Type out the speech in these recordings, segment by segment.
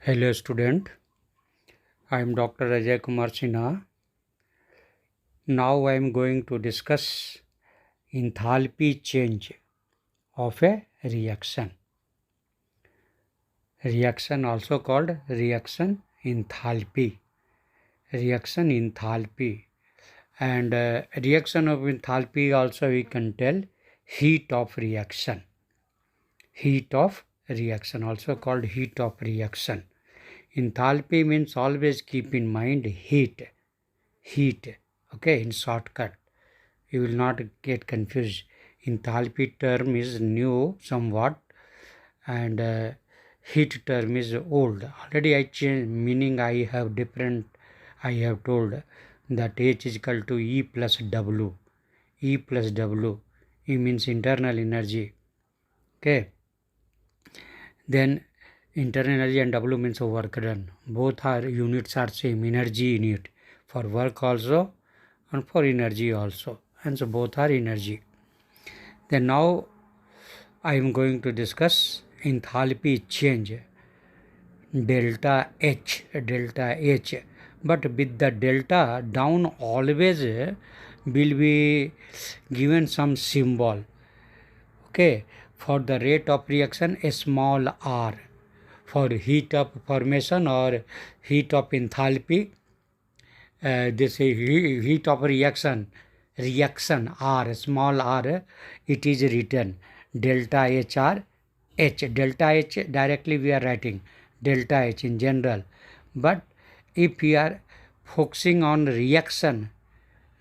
Hello student, I am Dr.A.K. Now I am going to discuss enthalpy change of a reaction. Reaction also called reaction enthalpy. Reaction enthalpy. And reaction of enthalpy also we can tell heat of reaction. Heat of reaction also called heat of reaction. Enthalpy means always keep in mind heat, okay, in shortcut. You will not get confused. Enthalpy term is new somewhat and heat term is old. Already I changed meaning, I have told that H is equal to E plus W. E plus W. E means internal energy. Okay. Then internal energy and W means work done. Both are units are same, energy unit for work also and for energy also, and so both are energy. Then now I am going to discuss enthalpy change, delta H, but with the delta down always will be given some symbol. Okay, for the rate of reaction a small r, for heat of formation or heat of enthalpy, this heat of reaction r, small r, it is written delta hr h. Delta h directly we are writing delta h in general, but if we are focusing on reaction,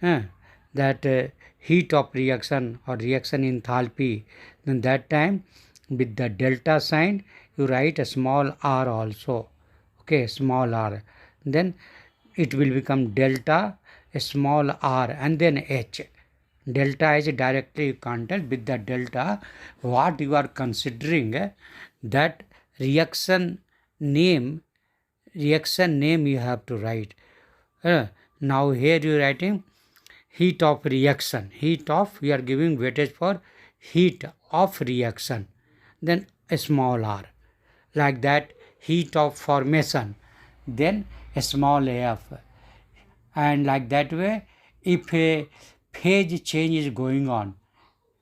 that heat of reaction or reaction enthalpy, then that time with the delta sign you write a small r also. Okay, small r, then it will become delta a small r and then h. Delta h directly you can't tell. With the delta what you are considering, that reaction name you have to write. Now here you are writing heat of reaction, we are giving weightage for heat of reaction, then a small r. Like that, heat of formation, then a small f. And like that way, if a phase change is going on,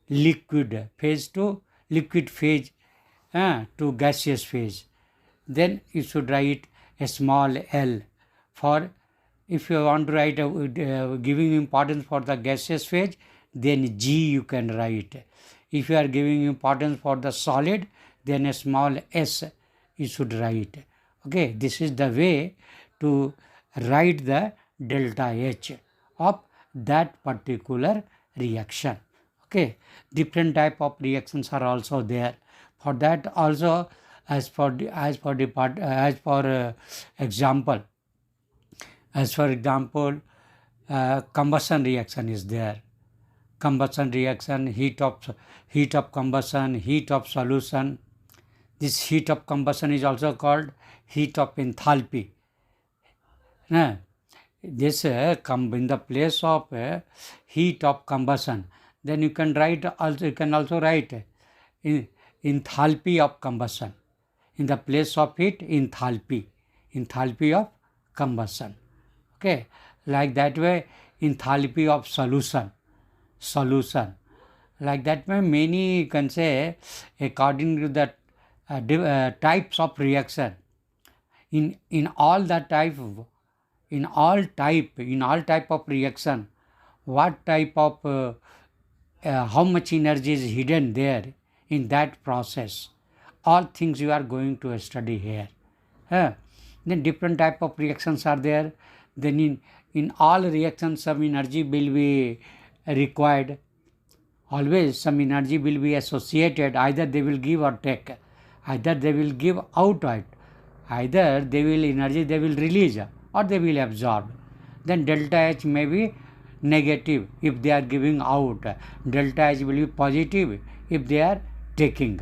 liquid phase to liquid phase to gaseous phase, then you should write a small l. For if you want to write giving importance for the gaseous phase, then G you can write. If you are giving importance for the solid, then a small s you should write. Okay, this is the way to write the delta H of that particular reaction. Okay, different type of reactions are also there. For that also, as for example, combustion reaction is there. Combustion reaction, heat of combustion, heat of solution. This heat of combustion is also called heat of enthalpy. This come in the place of heat of combustion. Then you can also write enthalpy of combustion. In the place of heat, enthalpy of combustion. Okay, like that way, enthalpy of solution. Like that way, many you can say according to the types of reaction. In all type of reaction, what type of how much energy is hidden there in that process, all things you are going to study here. Then different type of reactions are there. Then in all reactions some energy will be required. Always some energy will be associated. Either they will give or take. Either they will give outright. Either they will release or they will absorb. Then delta H may be negative if they are giving out. Delta H will be positive if they are taking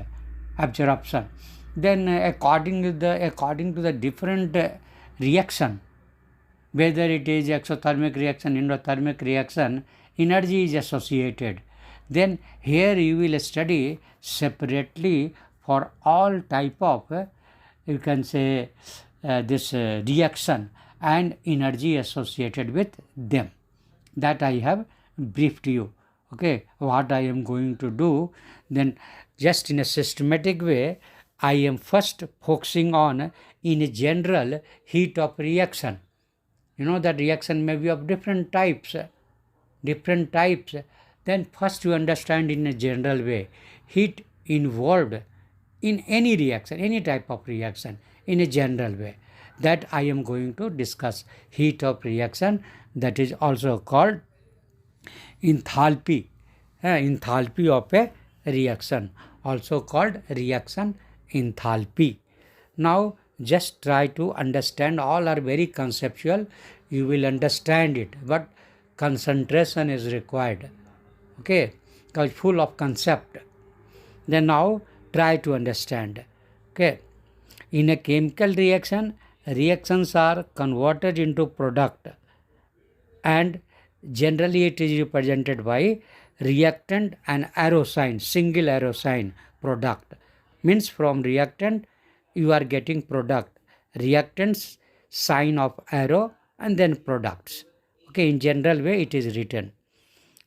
absorption. Then according to the different reaction, whether it is exothermic reaction, endothermic reaction, energy is associated. Then here you will study separately for all type of you can say this reaction and energy associated with them. That I have briefed you. Okay, what I am going to do, then just in a systematic way, I am first focusing on in general heat of reaction. You know that reaction may be of different types. Then first you understand in a general way heat involved in any reaction, any type of reaction in a general way. That I am going to discuss heat of reaction, that is also called enthalpy, enthalpy of a reaction, also called reaction enthalpy. Now just try to understand, all are very conceptual, you will understand it, but concentration is required. Okay, because full of concept. Then now try to understand. Okay, in a chemical reaction, reactions are converted into product, and generally it is represented by reactant and arrow sign, single arrow sign, product. Means from reactant you are getting product, reactants sign of arrow, and then products. Okay, in general way it is written.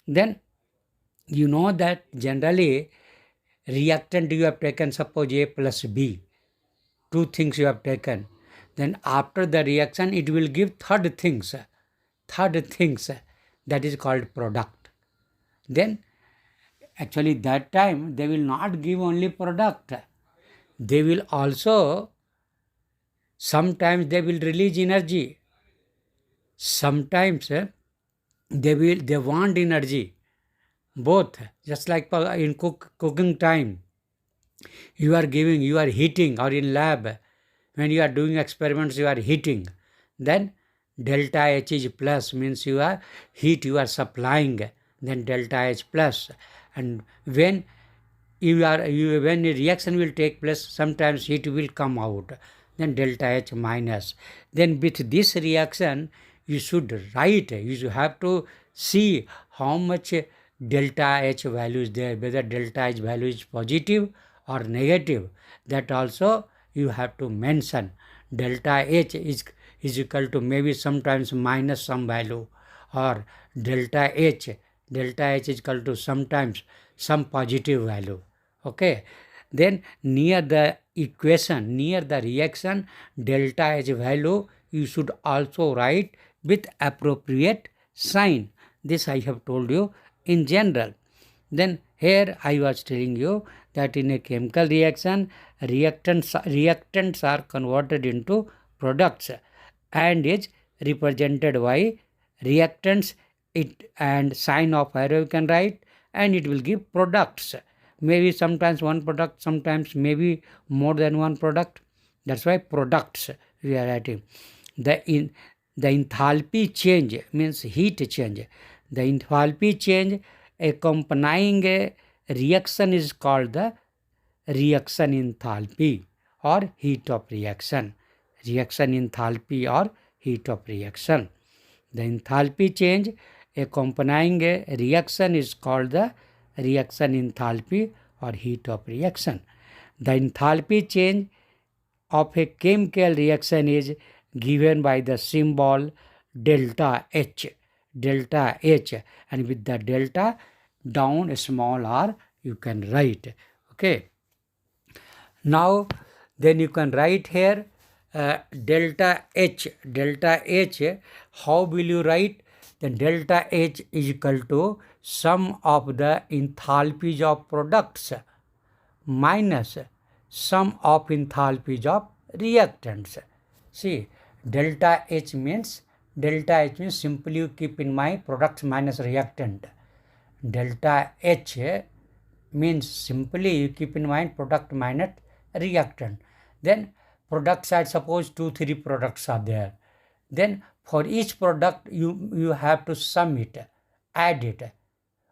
Then you know that generally reactant you have taken, suppose A plus B, two things you have taken, then after the reaction it will give third things, that is called product. Then actually that time they will not give only product, they will also, sometimes they will release energy, sometimes they want energy, both. Just like in cooking time, you are giving, you are heating, or in lab when you are doing experiments you are heating, then delta H is plus, means you are heat you are supplying, then delta H plus. And when when a reaction will take place, sometimes heat will come out, then delta H minus. Then with this reaction you should write, you should have to see how much delta H value is there, whether delta H value is positive or negative, that also you have to mention. Delta H is equal to maybe sometimes minus some value, or delta H is equal to sometimes some positive value. Okay, then near the equation, near the reaction, delta H value you should also write with appropriate sign. This I have told you in general. Then here I was telling you that in a chemical reaction, reactants are converted into products and is represented by reactants, it and sign of arrow you can write, and it will give products. Maybe sometimes one product, sometimes maybe more than one product. That's why products we are writing. The enthalpy change means heat change. The enthalpy change accompanying a reaction is called the reaction enthalpy or heat of reaction. Reaction enthalpy or heat of reaction. The enthalpy change accompanying a reaction is called the reaction enthalpy or heat of reaction. The enthalpy change of a chemical reaction is given by the symbol delta H. Delta H, and with the delta down small r you can write. Okay. Now then you can write here delta H. Delta H, how will you write? Then delta H is equal to sum of the enthalpies of products minus sum of enthalpies of reactants. See, delta H means simply you keep in mind products minus reactant. Delta H means simply you keep in mind product minus reactant. Then product side, suppose 2-3 products are there. Then for each product you have to sum it, add it.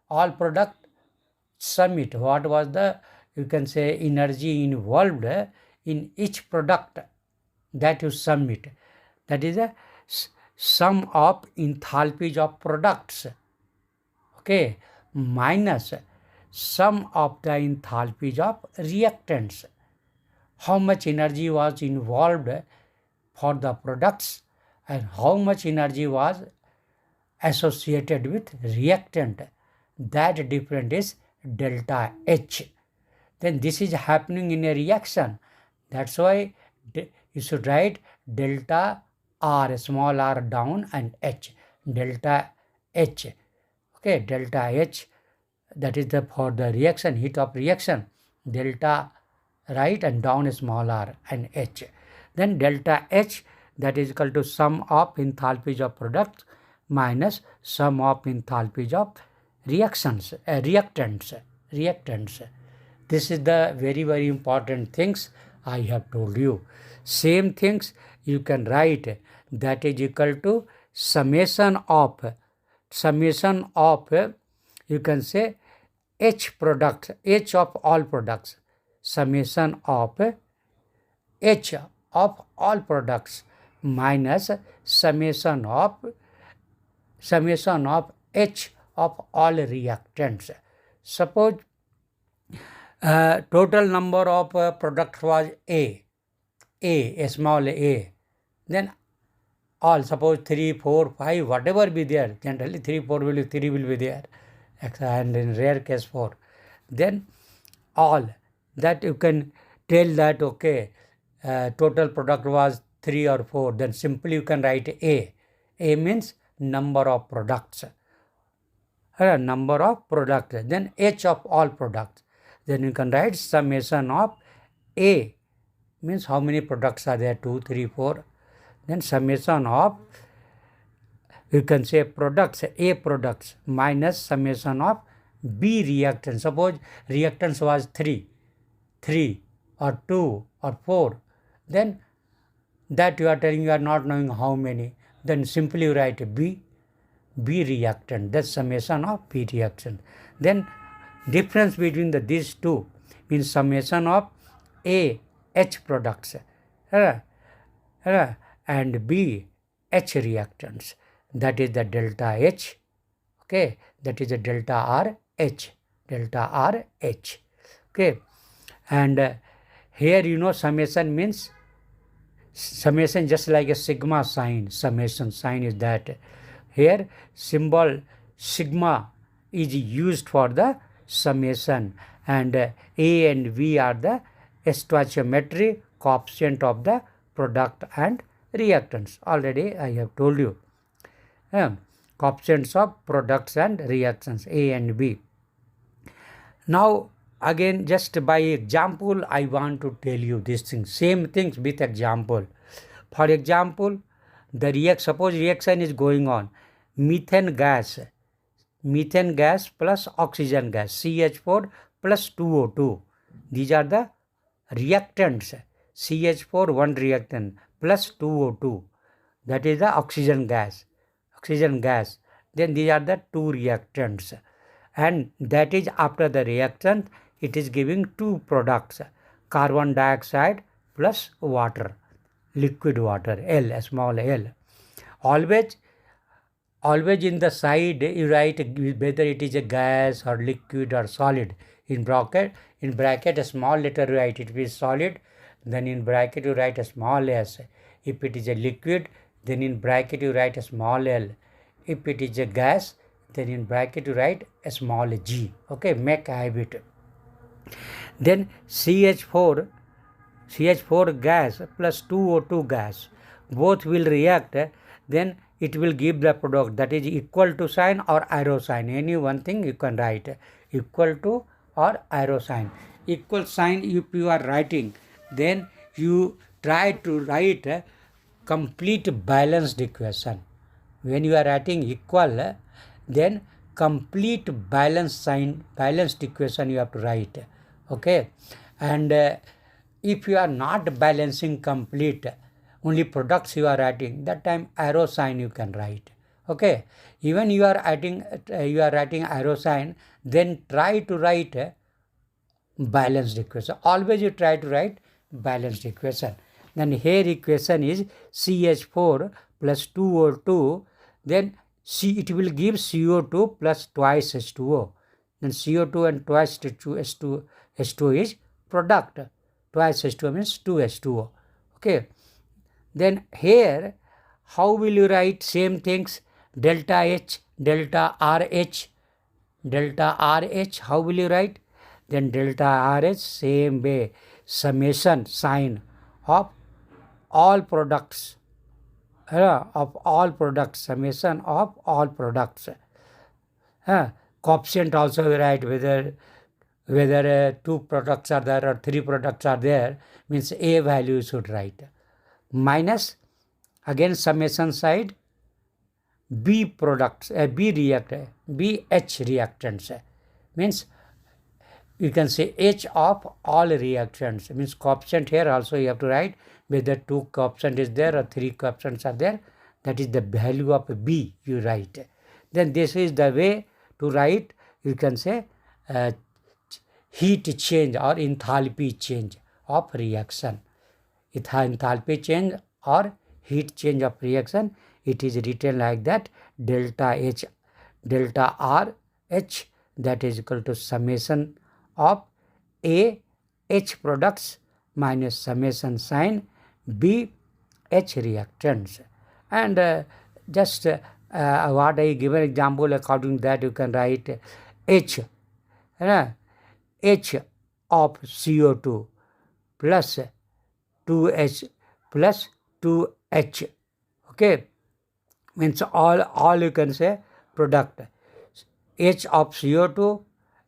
All product, sum it. What was the, you can say, energy involved in each product, that you sum it. That is a sum of enthalpies of products. Okay, minus sum of the enthalpies of reactants. How much energy was involved for the products and how much energy was associated with reactant. That difference is delta H. Then this is happening in a reaction. That's why you should write delta R, small r down, and H. Delta H. Okay, delta H, that is for the reaction, heat of reaction. Delta right and down small r and H. Then delta H, that is equal to sum of enthalpies of products minus sum of enthalpies of reactants. This is the very important things I have told you. Same things you can write, that is equal to summation of you can say H products, H of all products, summation of H of all products minus summation of H of all reactants. Suppose total number of products was a small a, then all, suppose 3, 4, 5, whatever be there, generally 3 will be there, and in rare case 4. Then all that you can tell that, okay, total product was 3 or 4, then simply you can write A. A means number of products. Number of products. Then H of all products. Then you can write summation of A means how many products are there, 2, 3, 4. Then summation of, you can say products, A products minus summation of B reactants. Suppose reactants was 3 or 2 or 4. Then that you are telling you are not knowing how many. Then simply you write B reactant. That's summation of B reaction. Then difference between these two means summation of A H products and B H reactants. That is the delta H. Okay, that is the delta R H. Okay, and here summation means summation just like a sigma sign. Summation sign is that. Here symbol sigma is used for the summation, and A and V are the stoichiometry coefficient of the product and reactants. Already I have told you. Coefficients of products and reactions, A and B. Now again, just by example I want to tell you these things. Same things with example. For example, suppose reaction is going on. Methane gas plus oxygen gas, CH4 plus 2O2. These are the reactants. CH4 one reactant plus 2O2. That is the oxygen gas. Then these are the two reactants. And that is after the reaction, it is giving two products. Carbon dioxide plus water, liquid water, L, small l. Always in the side you write whether it is a gas or liquid or solid. In bracket a small letter you write it is solid, then in bracket you write a small s. If it is a liquid, then in bracket you write a small l. If it is a gas, then in bracket you write a small g. Okay, make a habit. Then CH4 gas plus 2O2 gas, both will react, then it will give the product, that is equal to sign or arrow sign. Any one thing you can write, equal to or arrow sign. Equal sign if you are writing, then you try to write a complete balanced equation. When you are writing equal, then complete balanced equation you have to write. Okay, and if you are not balancing complete, only products you are writing, that time arrow sign you can write. Okay, even you are writing arrow sign, then try to write a balanced equation. Always you try to write balanced equation. Then here equation is CH4 plus 2O2, then it will give CO2 plus twice H2O. Then CO2 and twice H2O is product. Twice H2O means 2H2O. Okay. Then here, how will you write same things? Delta H, delta RH, delta RH, how will you write? Then delta RH, same way, summation sign of all products, summation of all products. Coefficient also we write, whether two products are there or three products are there, means A value you should write. Minus, again summation side, B products, BH reactants, means you can say H of all reactants, means coefficient here also you have to write whether two coefficient is there or three coefficients are there, that is the value of B you write. Then this is the way to write, you can say heat change or enthalpy change of reaction. Enthalpy change or heat change of reaction, it is written like that, delta H, delta R H, that is equal to summation of A H products minus summation sign B H reactants. And just what I give an example, according to that you can write H, H of CO2 plus 2H plus 2H, okay, means all you can say product, H of CO2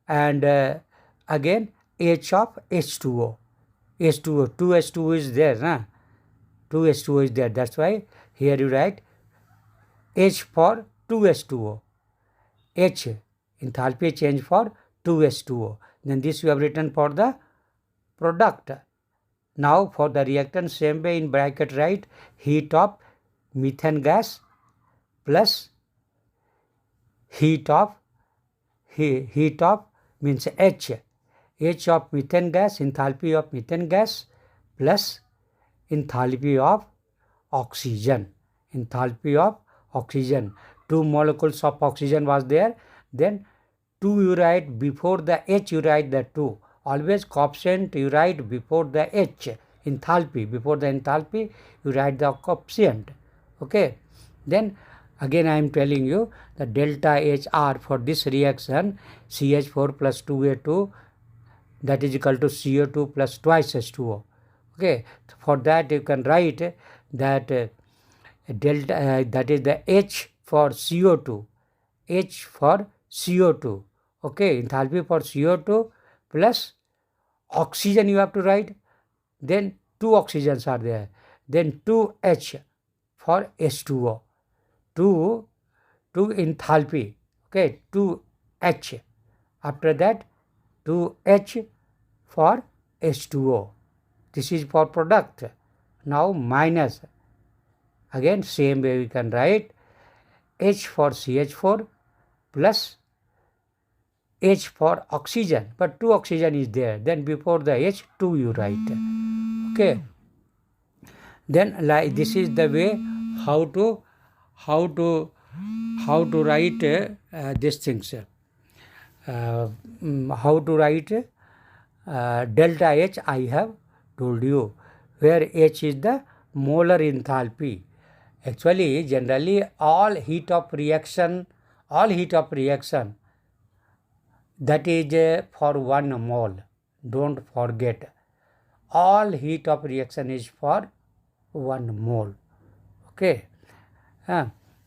and again H of H2O, 2H2O is there, 2H2O is there, that's why here you write H for 2H2O, H enthalpy change for 2H2O, then this you have written for the product. Now for the reactant, same way in bracket write heat of methane gas plus heat of means H of methane gas, enthalpy of methane gas plus enthalpy of oxygen, two molecules of oxygen was there, then 2 you write before the H, you write the 2, always coefficient you write before the H, enthalpy, before the enthalpy you write the coefficient, okay. Then again I am telling you the delta HR for this reaction, CH4 plus 2A2, that is equal to CO2 plus twice H2O, okay. For that you can write that delta, that is the H for CO2, okay, enthalpy for CO2 plus oxygen you have to write, then two oxygens are there, then 2H for H2O, 2 enthalpy, okay, 2H, after that 2H for H2O, this is for product. Now minus, again same way we can write H for CH4 plus H for oxygen, but 2 oxygen is there, then before the H 2 you write, okay. Then like this is the way how to write these things, how to write delta H I have told you, where H is the molar enthalpy. Actually generally all heat of reaction that is for 1 mole, don't forget, all heat of reaction is for 1 mole, okay.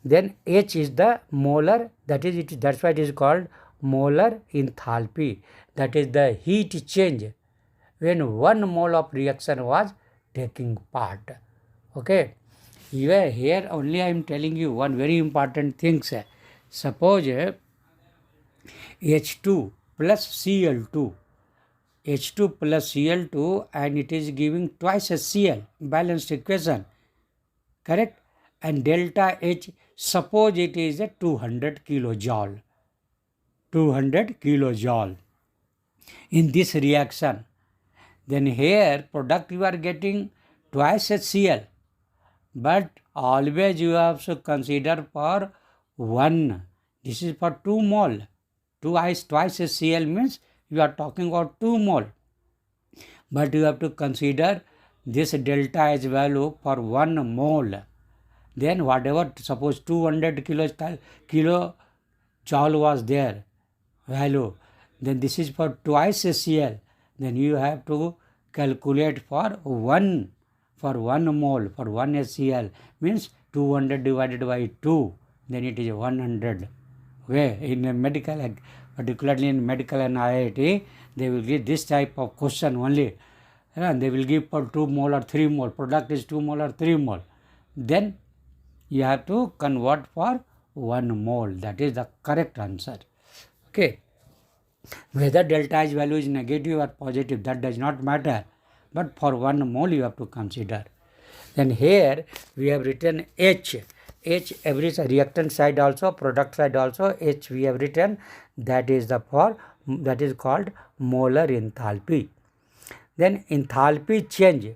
Then H is the molar, that is it, that's why it is called molar enthalpy, that is the heat change when 1 mole of reaction was taking part, okay. Here only I am telling you one very important thing, suppose H2 plus Cl2, H2 plus Cl2 and it is giving twice as Cl, balanced equation, correct, and delta H, suppose it is a 200 kilojoule in this reaction, then here product you are getting twice as Cl, but always you have to consider for 1, this is for 2 mole, twice as Cl means you are talking about 2 mole, but you have to consider this delta H value for 1 mole, then whatever, suppose 200 kilojoule was there value, then this is for twice Cl, then you have to calculate for 1 mole, for 1 HCl means 200 divided by 2, then it is 100. Okay, in a medical, particularly in medical and IIT, they will give this type of question only. And they will give for 2 mole or 3 mole, product is 2 mole or 3 mole. Then you have to convert for 1 mole, that is the correct answer. Okay. Whether delta H value is negative or positive, that does not matter, but for 1 mole you have to consider. Then here we have written H. H, every reactant side also, product side also, H we have written, that is called molar enthalpy. Then enthalpy change.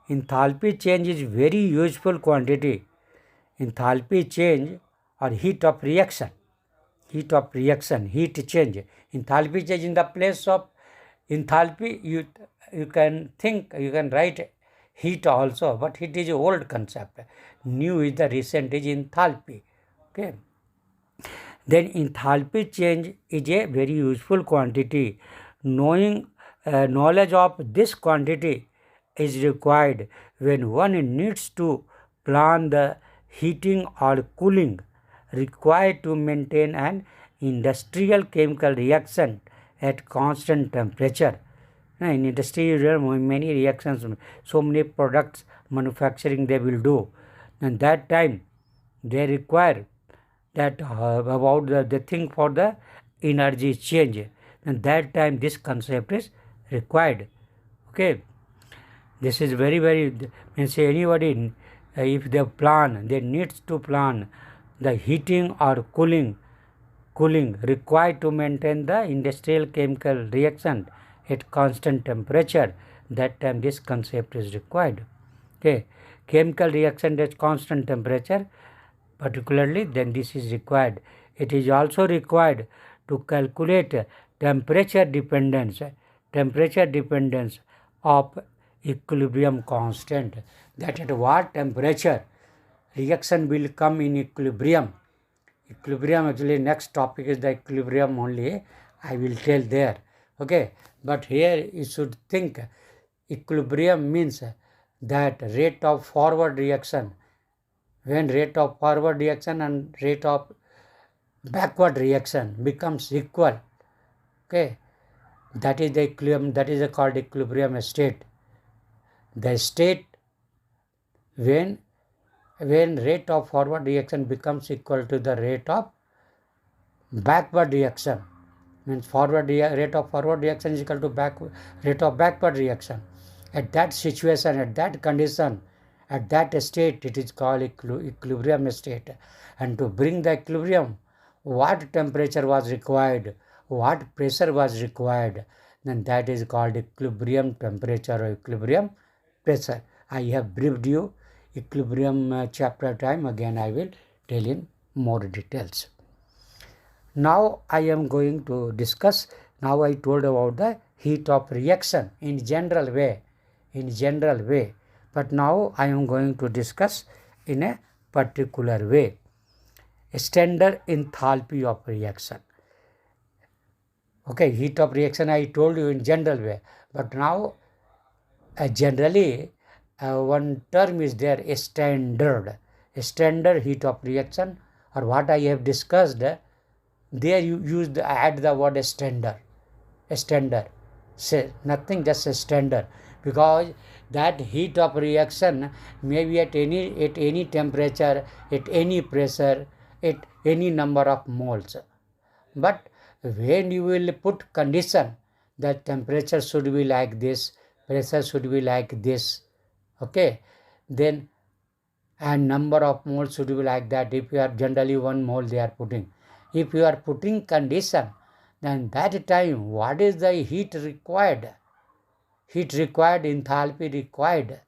Enthalpy change is very useful quantity. Enthalpy change or heat of reaction. Heat change. Enthalpy change, in the place of enthalpy, you can write heat also, but heat is an old concept. New is the recent is enthalpy. Okay. Then enthalpy change is a very useful quantity. Knowledge of this quantity is required when one needs to plan the heating or cooling required to maintain an industrial chemical reaction at constant temperature. In industry, there are many reactions, so many products manufacturing they will do, and that time they require that about the thing for the energy change, and that time this concept is required. Okay, this is very means anybody if they needs to plan the heating or cooling required to maintain the industrial chemical reaction at constant temperature, that time this concept is required. Okay, chemical reaction at constant temperature particularly, then this is required. It is also required to calculate temperature dependence of equilibrium constant, that at what temperature reaction will come in equilibrium. Actually next topic is the equilibrium only, I will tell there. Okay, but here you should think equilibrium means that rate of forward reaction, when rate of forward reaction and rate of backward reaction becomes equal. Okay, that is the equilibrium, that is called equilibrium state. The state when rate of forward reaction becomes equal to the rate of backward reaction, means rate of forward reaction is equal to rate of backward reaction. At that situation, at that condition, at that state, it is called equilibrium state. And to bring the equilibrium, what temperature was required, what pressure was required, then that is called equilibrium temperature or equilibrium pressure. I have briefed you equilibrium chapter time, again I will tell in more details. Now I am going to discuss, now I told about the heat of reaction in general way, but now I am going to discuss in a particular way. Standard enthalpy of reaction. Okay, heat of reaction I told you in general way, but now generally one term is there, a standard heat of reaction, or what I have discussed, there you add the word standard, say nothing, just a standard, because that heat of reaction may be at any temperature, at any pressure, at any number of moles, but when you will put condition that temperature should be like this, pressure should be like this, okay, then and number of moles should be like that. If you are generally 1 mole they are putting, if you are putting condition, then that time what is the heat required, enthalpy required,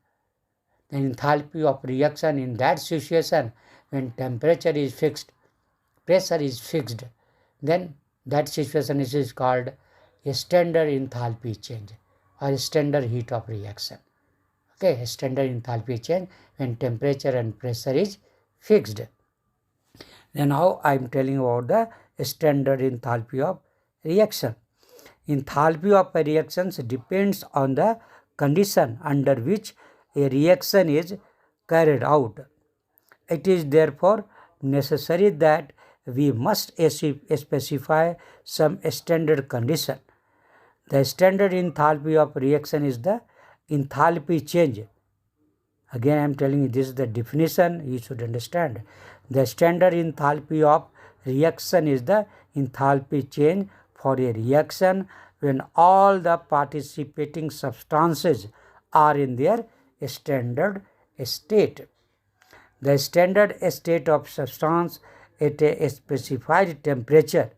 the enthalpy of reaction in that situation, when temperature is fixed, pressure is fixed, then that situation is called a standard enthalpy change or standard heat of reaction. Okay, standard enthalpy change when temperature and pressure is fixed. Then now I am telling about the standard enthalpy of reaction. Enthalpy of reactions depends on the condition under which a reaction is carried out. It is therefore necessary that we must specify some standard condition. The standard enthalpy of reaction is the enthalpy change. Again I am telling you, this is the definition, you should understand. The standard enthalpy of reaction is the enthalpy change for a reaction when all the participating substances are in their standard state. The standard state of substance at a specified temperature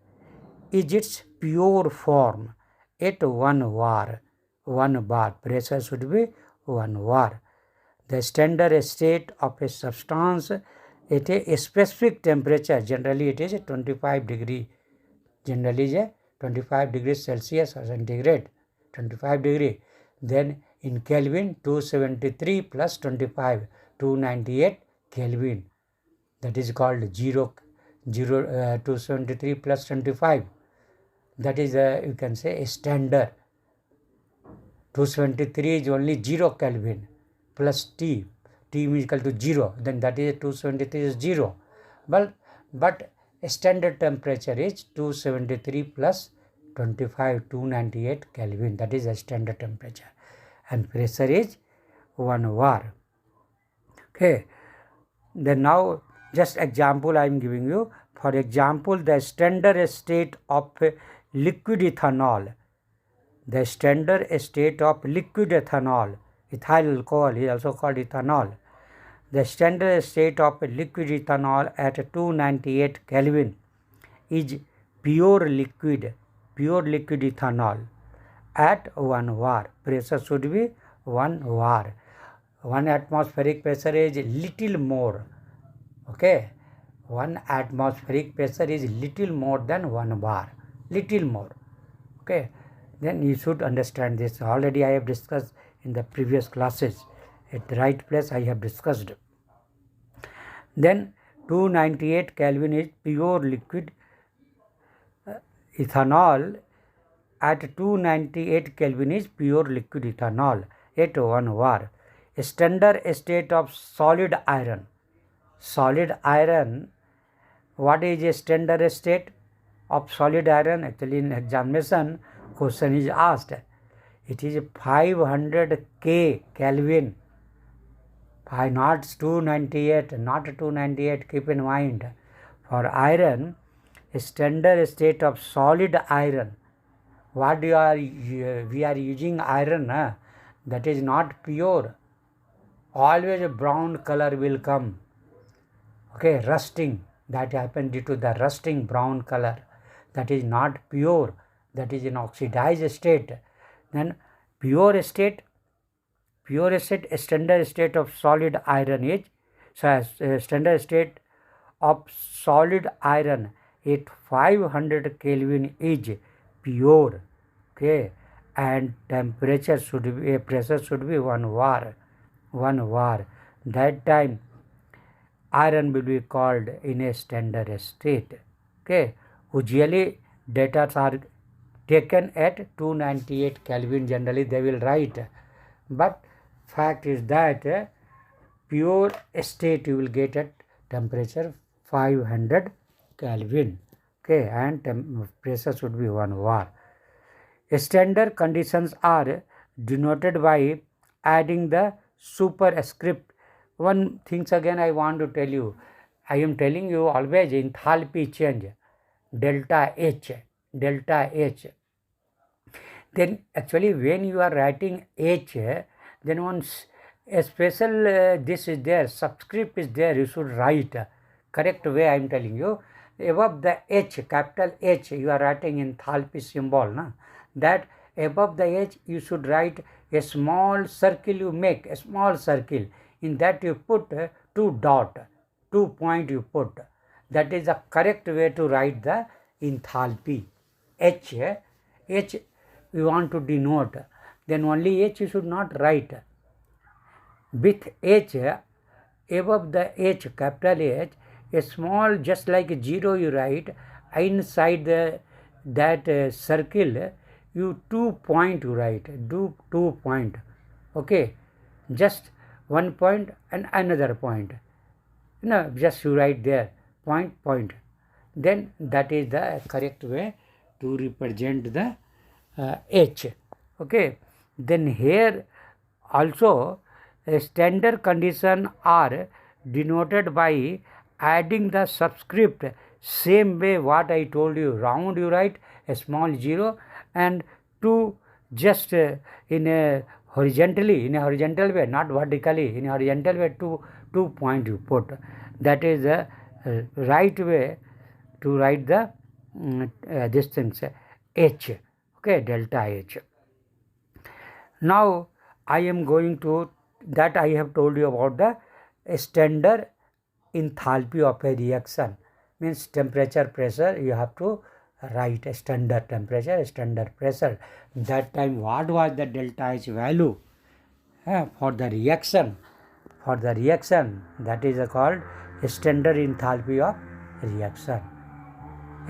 is its pure form at 1 bar. 1 bar. Pressure should be 1 bar. The standard state of a substance at a specific temperature, generally it is 25 degree. Generally is 25 degrees Celsius or centigrade. 25 degree. Then in Kelvin 273 plus 25, 298 Kelvin. That is called 273 plus 25. That is you can say a standard. 273 is only 0 Kelvin plus T. T is equal to 0. Then that is 273 is 0. But standard temperature is 273 plus 25, 298 Kelvin. That is a standard temperature. And pressure is 1 bar. Okay. Then now just example I am giving you. For example, the standard state of liquid ethanol. The standard state of liquid ethanol, ethyl alcohol is also called ethanol. The standard state of liquid ethanol at 298 Kelvin is pure liquid ethanol at 1 bar. Pressure should be 1 bar. 1 atmospheric pressure is little more. Okay, 1 atmospheric pressure is little more than 1 bar. Little more. Okay, then you should understand this. Already I have discussed in the previous classes. At the right place I have discussed. Then 298 Kelvin is pure liquid ethanol. At 298 Kelvin is pure liquid ethanol at 1 bar. Standard state of solid iron. Solid iron, what is a standard state of solid iron? Actually in examination question is asked. It is 500 K Kelvin. Not 298, not 298, keep in mind. For iron, standard state of solid iron. What we are using iron, that is not pure. Always a brown color will come. Okay, rusting, that happens due to the rusting brown color. That is not pure, that is an oxidized state. Then pure state, standard state of solid iron is, standard state of solid iron at 500 Kelvin is pure. Okay, and temperature should be, pressure should be 1 bar. 1 bar. That time iron will be called in a standard state. Okay, usually data are taken at 298 Kelvin, generally they will write, but fact is that pure state you will get at temperature 500 Kelvin. Okay, and pressure should be 1 bar. Standard conditions are denoted by adding the superscript. One thing again I want to tell you, I am telling you always enthalpy change, delta H. Then actually when you are writing H, then one a special this is there, subscript is there, you should write. Correct way I am telling you. Above the H, capital H, you are writing enthalpy symbol. That above the H you should write a small circle, you make a small circle. In that you put 2 dot, 2 point you put. That is the correct way to write the enthalpy. H you want to denote. Then only H you should not write. with H, above the H, capital H, a small, just like a 0 you write, inside that circle, you 2 point you write, do 2 point, okay, just 1 point and another point, just you write there, point, then that is the correct way to represent the H, okay. Then here also standard condition are denoted by adding the subscript, same way what I told you, round you write a small 0 and 2 just in a horizontal way, not vertically, in a horizontal way, 2 point you put. That is the right way to write the these things, H, okay, delta H. Now I am going to, that I have told you about the standard enthalpy of a reaction, means temperature, pressure, you have to write a standard temperature, standard pressure. That time what was the delta H value for the reaction? For the reaction, that is called standard enthalpy of reaction.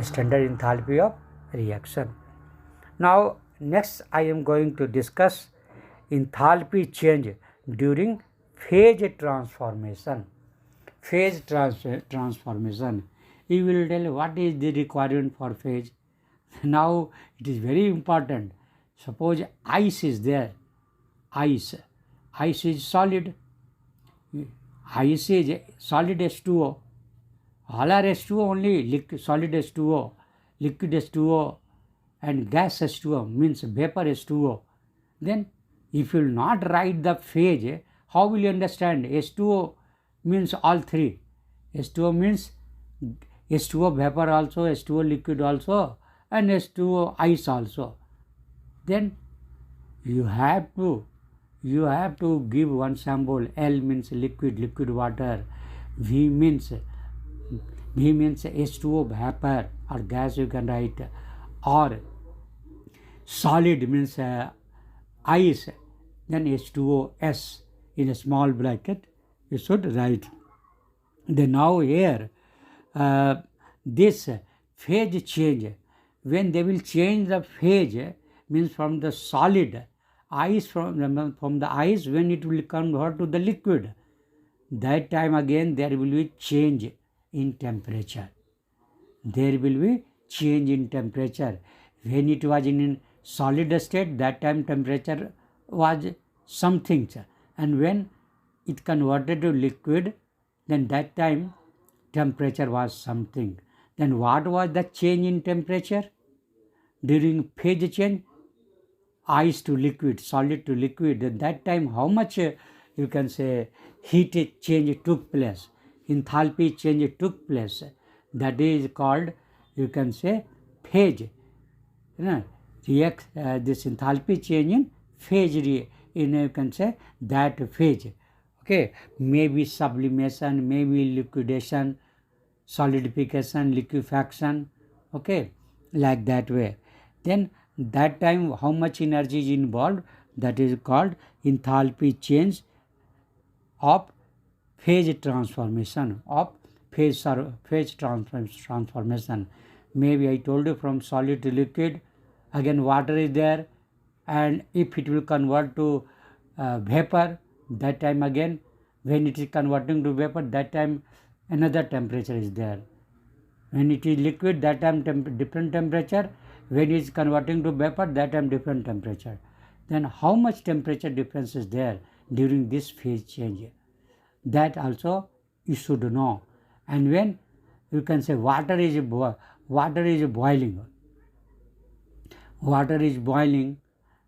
Standard enthalpy of reaction. Now next I am going to discuss enthalpy change during phase transformation. Phase transformation. You will tell what is the requirement for phase. Now it is very important. Suppose ice is there. Ice is solid. Ice is solid H2O. All are H2O only, solid H2O, liquid H2O and gas H2O, means vapor H2O. Then if you will not write the phase, how will you understand? H2O means all three. H2O means H2O vapor also, H2O liquid also, and H2O ice also. Then you have to give one symbol. L means liquid water. V means H2O vapor or gas, you can write, or solid means ice, then H2OS in a small bracket you should write. Then now here this phase change, when they will change the phase, means from the solid ice, from the ice, when it will convert to the liquid, that time again there will be change in temperature. There will be change in temperature. When it was in solid state, that time temperature was something, and when it converted to liquid, then that time temperature was something. Then what was the change in temperature during phase change? Ice to liquid, solid to liquid. At that time how much you can say heat change took place, enthalpy change took place. That is called, you can say, phase. This enthalpy change in phase, you can say that phase. Okay, maybe sublimation, maybe liquidation, solidification, liquefaction, okay, like that way. Then that time how much energy is involved? That is called enthalpy change of phase transformation, transformation. Maybe I told you from solid to liquid, again water is there, and if it will convert to vapor, that time again when it is converting to vapor, that time another temperature is there. When it is liquid, that time different temperature. When it is converting to vapor, that time different temperature. Then how much temperature difference is there during this phase change? That also you should know. And when you can say water is boiling,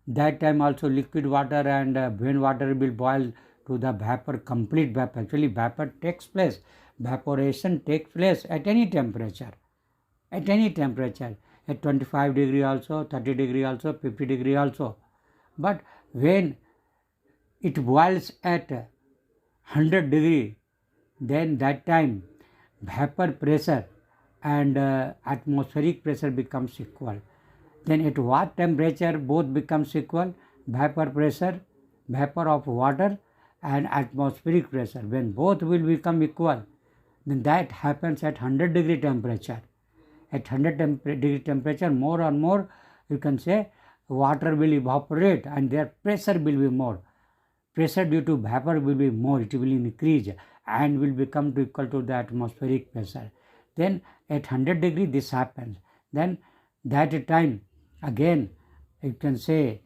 that time also liquid water, and when water will boil to the vapor, complete vapor. Actually vapor takes place, evaporation takes place at any temperature, at 25 degree also, 30 degree also, 50 degree also. But when it boils at 100 degree, then that time vapor pressure and atmospheric pressure becomes equal. Then at what temperature both becomes equal? Vapor pressure, vapor of water and atmospheric pressure. When both will become equal, then that happens at 100 degree temperature. At 100 degree temperature, more and more, you can say, water will evaporate and their pressure will be more. Pressure due to vapor will be more, it will increase and will become equal to the atmospheric pressure. Then at 100 degree this happens. Then that time again you can say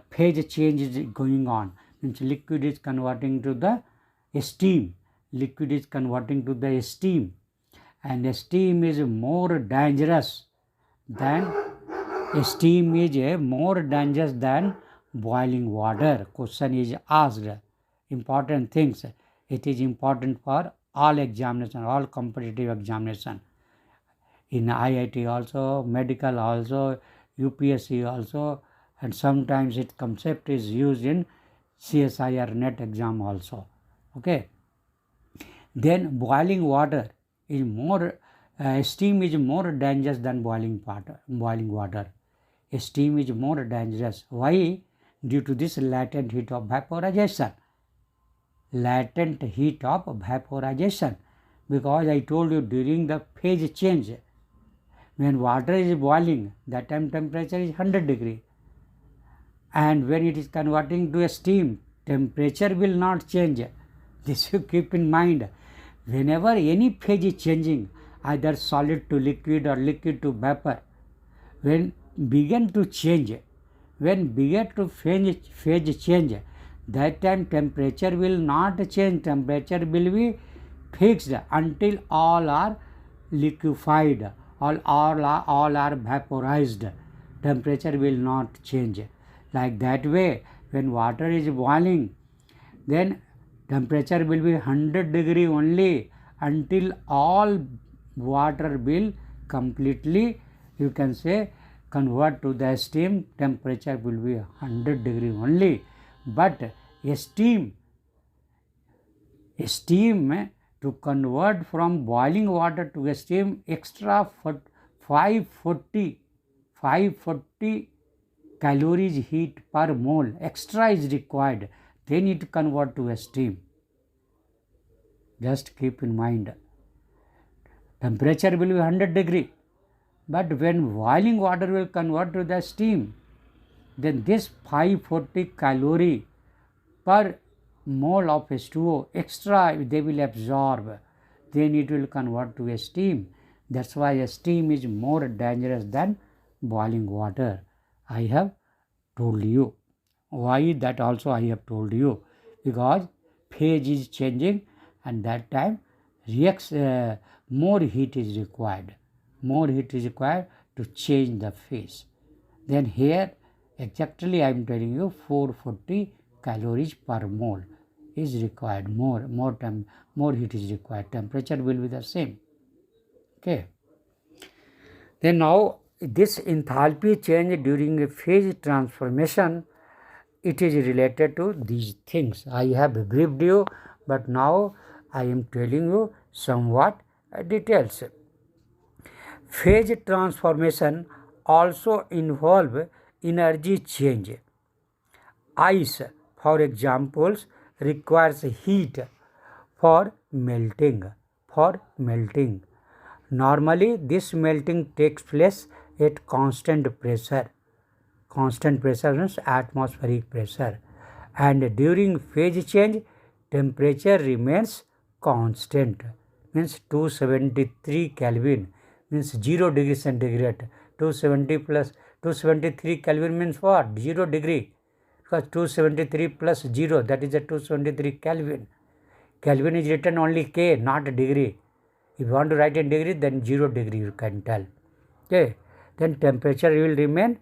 phase change is going on. Means liquid is converting to the steam. Liquid is converting to the steam, and steam is more dangerous than boiling water. Question is asked. Important things. It is important for all examination, all competitive examination. In IIT also, medical also, UPSC also, and sometimes its concept is used in CSIR net exam also. Okay. Then boiling water is more, steam is more dangerous than boiling water. Steam is more dangerous. Why? Due to this latent heat of vaporization. Latent heat of vaporization. Because I told you during the phase change, when water is boiling, that time temperature is 100 degree. And when it is converting to a steam, temperature will not change. This you keep in mind. Whenever any phase is changing, either solid to liquid or liquid to vapor, when begin to change, phase change, that time temperature will not change. Temperature will be fixed until all are liquefied, all are vaporized. Temperature will not change. Like that way, when water is boiling, then temperature will be 100 degree only until all water will completely, you can say, convert to the steam. Temperature will be 100 degree only. But steam to convert from boiling water to a steam, extra 540 calories heat per mole extra is required. They need to convert to a steam. Just keep in mind. Temperature will be 100 degree. But when boiling water will convert to the steam, then this 540 calorie per mole of H2O extra they will absorb. Then it will convert to a steam. That's why a steam is more dangerous than boiling water. I have told you. Why that also I have told you. Because phase is changing and that time more heat is required. More heat is required to change the phase. Then here exactly I am telling you 440 calories per mole is required. More heat is required. Temperature will be the same. Okay. Then now this enthalpy change during a phase transformation, it is related to these things. I have briefed you, but now I am telling you somewhat details. Phase transformation also involve energy change. Ice, for example, requires heat for melting. Normally, this melting takes place at constant pressure. Constant pressure means atmospheric pressure. And during phase change, temperature remains constant. Means 273 Kelvin. Means 0 degree centigrade. 270 plus 273 Kelvin means what? 0 degree. Because 273 plus 0, that is a 273 Kelvin. Kelvin is written only K, not degree. If you want to write in degree, then 0 degree you can tell. Okay. Then temperature will remain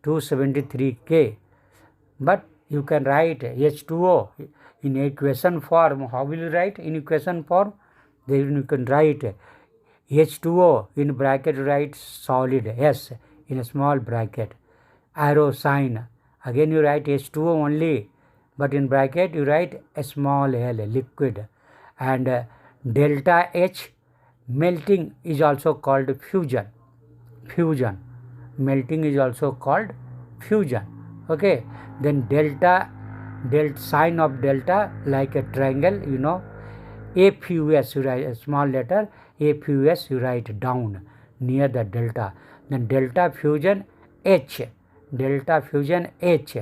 273 K. But you can write H2O in equation form. How will you write in equation form? Then you can write H2O in bracket, write solid S in a small bracket. Arrow sign. Again you write H2O only, but in bracket you write a small L, liquid. And delta H, melting, is also called fusion. Melting is also called fusion. Okay. Then delta sign of delta like a triangle, you know, AFUS, you write a small letter, AFUS you write down near the delta. Then delta fusion H, delta fusion H,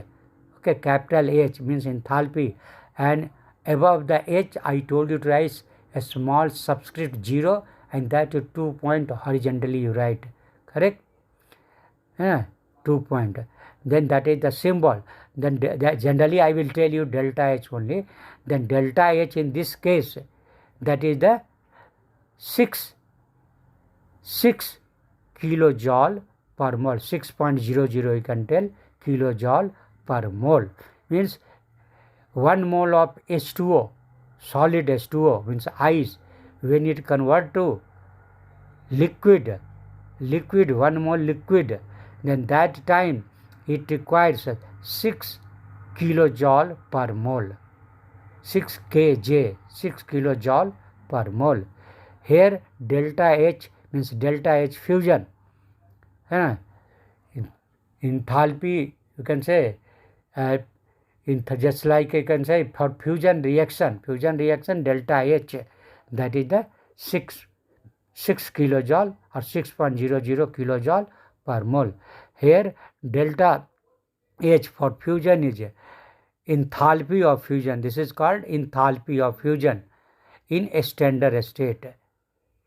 okay, capital H means enthalpy, and above the H I told you to write a small subscript 0, and that 2 point horizontally you write, correct? 2 point. Then that is the symbol. Then generally I will tell you delta H only. Then delta H in this case, that is the 6 kilojoule per mole, 6.00 you can tell kilojoule per mole, means 1 mole of H2O, solid H2O means ice, when it convert to liquid 1 mole liquid, then that time it requires 6 kilojoule per mole, 6 kJ, 6 kilojoule per mole. Here delta H means delta H fusion, enthalpy you can say, just like you can say for fusion reaction delta H, that is the 6 kilojoule or 6.00 kilojoule per mole. Here delta H for fusion is enthalpy of fusion. This is called enthalpy of fusion in a standard state.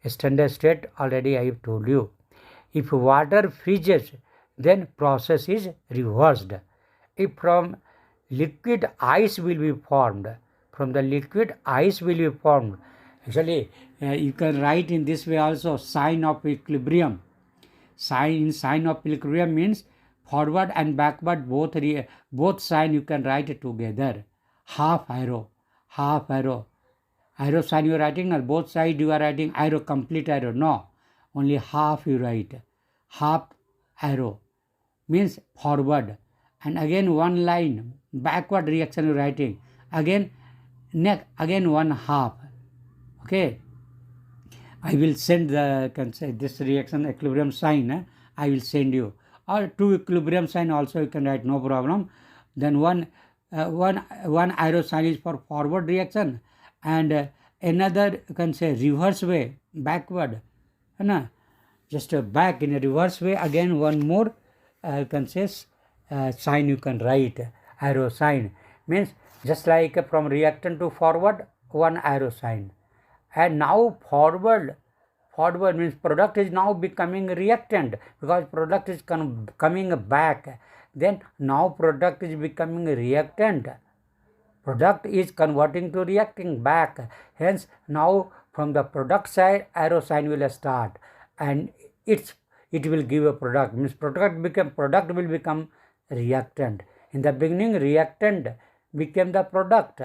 Standard state already I have told you. If water freezes, then process is reversed. If from liquid ice will be formed, actually you can write in this way also, sign of equilibrium. Sign of equilibrium means forward and backward both sign you can write it together. Half arrow sign you are writing, or both sides you are writing arrow, complete arrow, no, only half you write. Half arrow means forward, and again one line backward reaction you are writing, again one half. Okay, I will send this reaction equilibrium sign, I will send you, or two equilibrium sign also you can write, no problem. Then one arrow sign is for forward reaction, and another you can say reverse way, backward, just back in a reverse way. Again one more you can say sign you can write, arrow sign means just like from reactant to forward, one arrow sign, and now forward means product is now becoming reactant, because product is coming back, then now product is becoming reactant, product is converting to reacting back, hence now from the product side arrow sign will start, and it will give a product, means product will become reactant. In the beginning reactant became the product,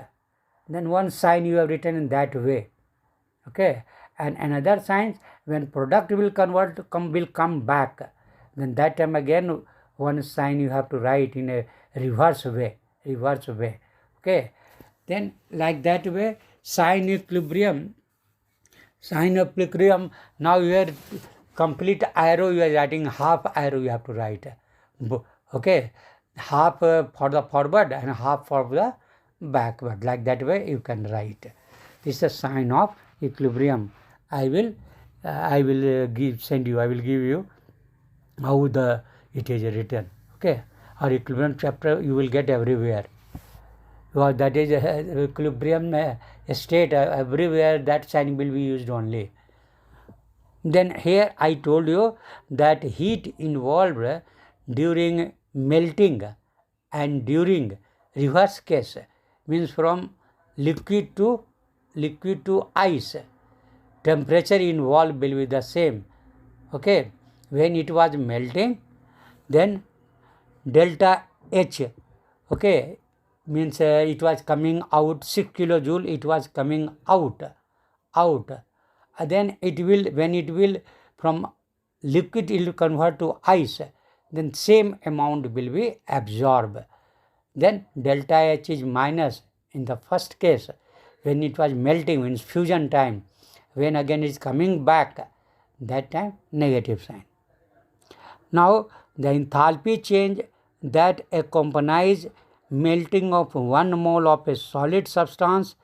then one sign you have written in that way, okay, and another sign when product will come back, then that time again one sign you have to write in a reverse way, okay. Then like that way sign of equilibrium, now you are complete arrow you are writing, half arrow you have to write, okay, half for the forward and half for the backward, like that way you can write. This is a sign of equilibrium. I will give you how it is written, okay, or equilibrium chapter you will get everywhere, because that is equilibrium state, everywhere that sign will be used only. Then here I told you that heat involved during melting and during reverse case, means from liquid to ice, temperature involved will be the same, okay. When it was melting, then delta H, okay, means it was coming out 6 kilojoule, it was coming out, then when it will from liquid it will convert to ice, then same amount will be absorbed. Then delta H is minus in the first case, when it was melting, means fusion time, when again it is coming back, that time negative sign. Now the enthalpy change that accompanies melting of 1 mole of a solid substance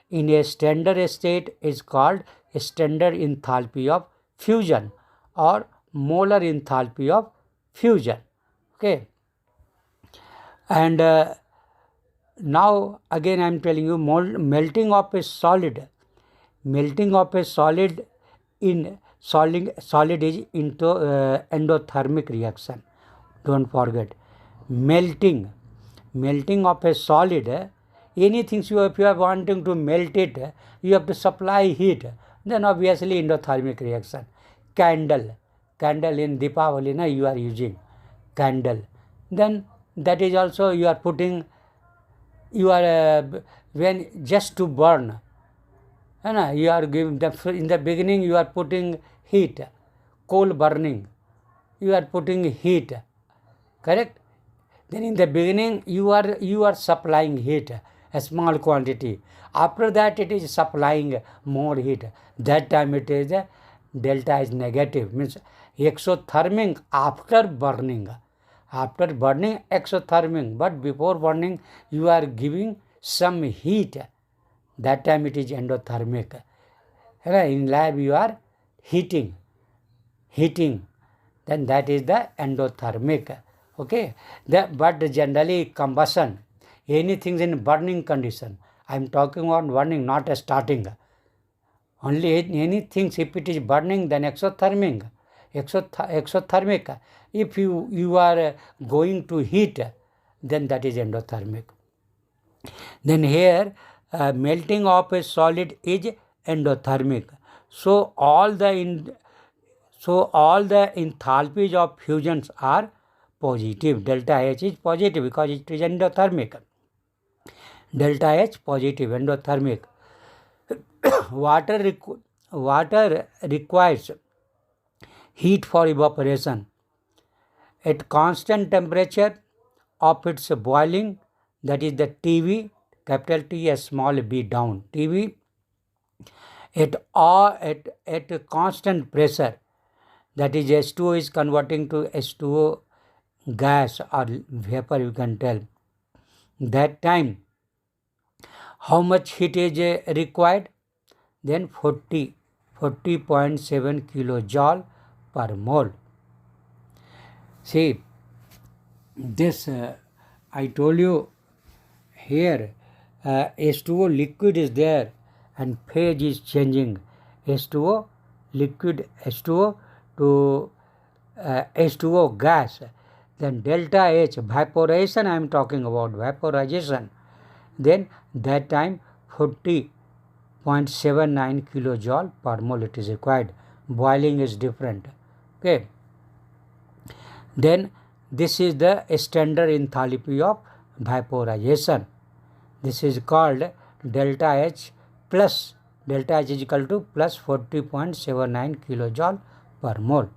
in a standard state is called standard enthalpy of fusion or molar enthalpy of fusion. Okay. And now again I am telling you, melting of a solid in solid is into endothermic reaction. Don't forget, melting of a solid, anything if you are wanting to melt it, you have to supply heat, then obviously endothermic reaction. Candle in Deepavali na, you are using candle, then that is also you are putting, you are when just to burn, you are giving in the beginning you are putting heat, coal burning, you are putting heat, correct? Then in the beginning you are supplying heat, a small quantity. After that it is supplying more heat. That time it is delta is negative, means exothermic after burning. After burning exothermic, but before burning you are giving some heat. That time it is endothermic. In lab you are heating, then that is the endothermic. Okay, but generally combustion, anything in burning condition, I am talking about burning, not a starting. Only anything if it is burning, then exothermic. If you are going to heat, then that is endothermic. Then here melting of a solid is endothermic. So all the enthalpies of fusions are positive. Delta H is positive because it is endothermic. Delta H positive, endothermic. Water requires heat for evaporation. At constant temperature of its boiling, that is the TV, capital T S small b down, TV, at a constant pressure, that is H2O is converting to H2O gas or vapor, you can tell. That time, how much heat is required? Then 40.7 kilojoule per mole. See, this I told you here, H2O liquid is there and phase is changing. H2O liquid, H2O to H2O gas. Then delta H, vaporization I am talking about, vaporization. Then that time 40.79 kilojoule per mole it is required. Boiling is different. Okay. Then this is the standard enthalpy of vaporization. This is called delta H plus, delta H is equal to plus 40.79 kilojoule per mole.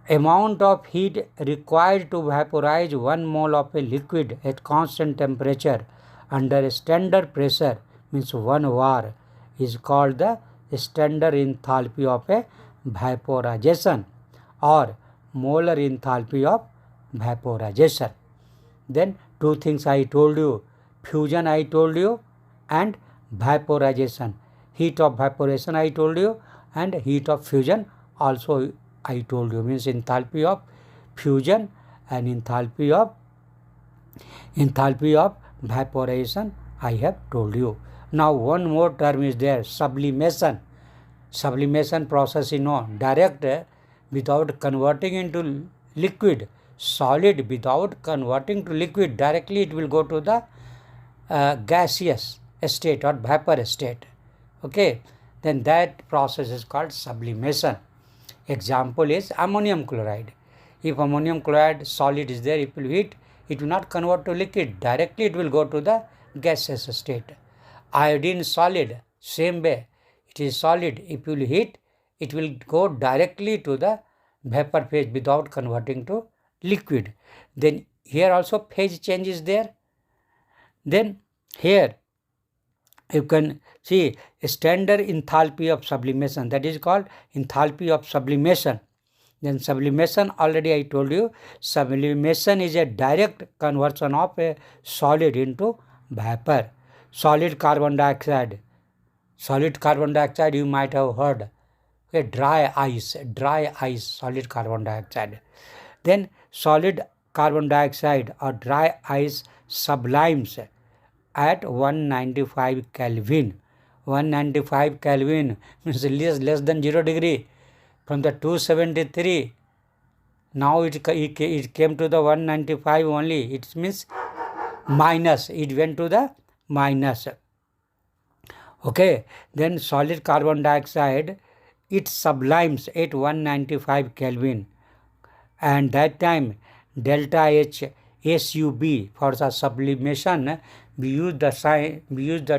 Amount of heat required to vaporize 1 mole of a liquid at constant temperature under standard pressure, means 1 var, is called the standard enthalpy of a vaporization or molar enthalpy of vaporization. Then two things I told you, fusion I told you and vaporization. Heat of vaporization I told you and heat of fusion also I told you, means enthalpy of fusion and enthalpy of vaporization I have told you. Now one more term is there, sublimation. Sublimation process, direct without converting into liquid, solid without converting to liquid, directly it will go to the gaseous state or vapor state. Okay, then that process is called sublimation. Example is ammonium chloride. If ammonium chloride solid is there, if you heat, it will not convert to liquid, directly it will go to the gaseous state. Iodine solid, same way, it is solid, if you heat, it will go directly to the vapor phase without converting to liquid. Then here also phase change is there. Then here you can see standard enthalpy of sublimation, that is called enthalpy of sublimation. Then sublimation, already I told you, sublimation is a direct conversion of a solid into vapor. Solid carbon dioxide you might have heard. Okay, dry ice, solid carbon dioxide. Then solid carbon dioxide or dry ice sublimes at 195 Kelvin. 195 Kelvin means less than 0 degree. From the 273, now it came to the 195 only. It means minus. It went to the minus. Okay, then solid carbon dioxide, it sublimes at 195 Kelvin, and that time delta H SUB for the sublimation, we use the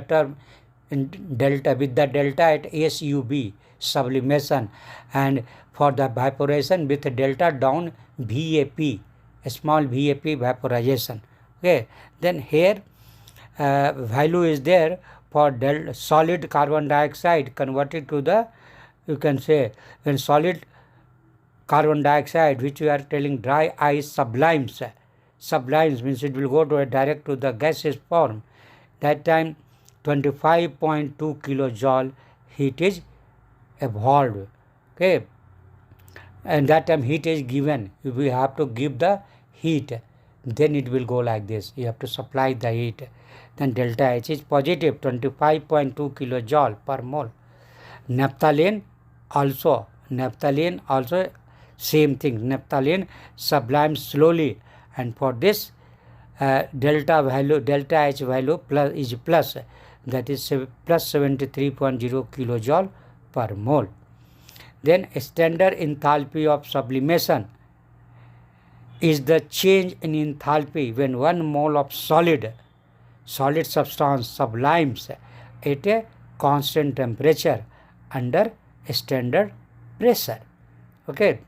term delta with the delta at SUB sublimation, and for the vaporization with delta down VAP, a small VAP vaporization. Okay, then here value is there for solid carbon dioxide converted to the, you can say, when solid carbon dioxide, which we are telling dry ice sublimes means it will go to a direct to the gaseous form. That time 25.2 kilojoule heat is evolved. Okay, and that time heat is given. We have to give the heat, then it will go like this. You have to supply the heat. Then delta H is positive, 25.2 kilojoule per mole. Naphthalene also same thing. Naphthalene sublimes slowly, and for this delta H value is plus, that is plus 73.0 kilojoule per mole. Then standard enthalpy of sublimation is the change in enthalpy when 1 mole of solid substance sublimes at a constant temperature under standard pressure. Okay,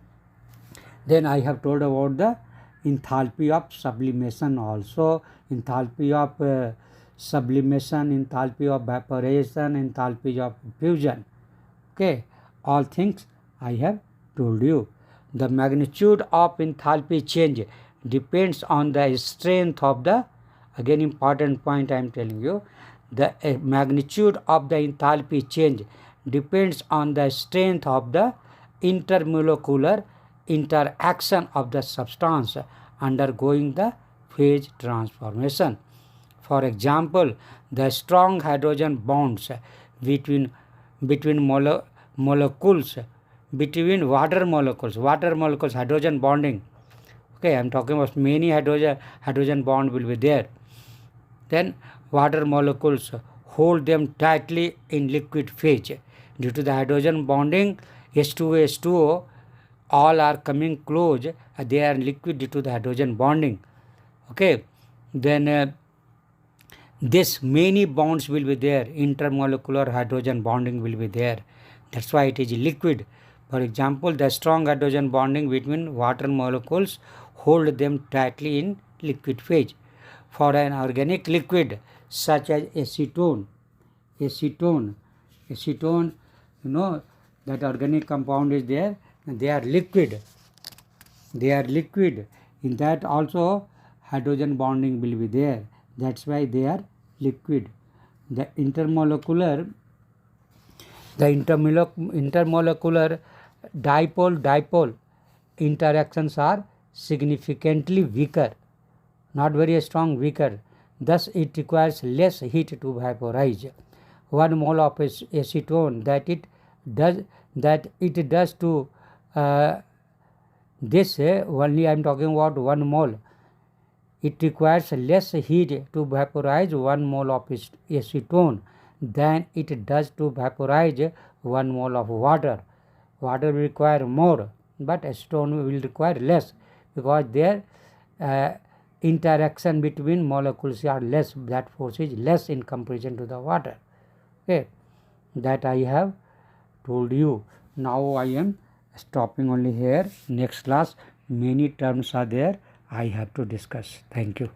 then I have told about the enthalpy of sublimation also, enthalpy of sublimation, enthalpy of vaporization, enthalpy of fusion. Okay, all things I have told you. The magnitude of enthalpy change depends on the strength of the, again important point I am telling you, the magnitude of the enthalpy change depends on the strength of the intermolecular interaction of the substance undergoing the phase transformation. For example, the strong hydrogen bonds between molecules, between water molecules, hydrogen bonding. Okay, I am talking about many hydrogen bond will be there. Then water molecules hold them tightly in liquid phase. Due to the hydrogen bonding, H2O, H2O, all are coming close. They are liquid due to the hydrogen bonding. Okay, then this many bonds will be there. Intermolecular hydrogen bonding will be there. That's why it is liquid. For example, the strong hydrogen bonding between water molecules hold them tightly in liquid phase. For an organic liquid such as acetone, you know that organic compound is there, they are liquid. In that also hydrogen bonding will be there. That's why they are liquid. The intermolecular dipole interactions are significantly weaker, not very strong, weaker. Thus it requires less heat to vaporize. 1 mole of acetone that it does to this only I am talking about 1 mole. It requires less heat to vaporize 1 mole of acetone than it does to vaporize 1 mole of water. Water will require more, but acetone will require less, because their interaction between molecules are less. That force is less in comparison to the water. Okay, that I have told you. Now I am stopping only here. Next class many terms are there, I have to discuss. Thank you.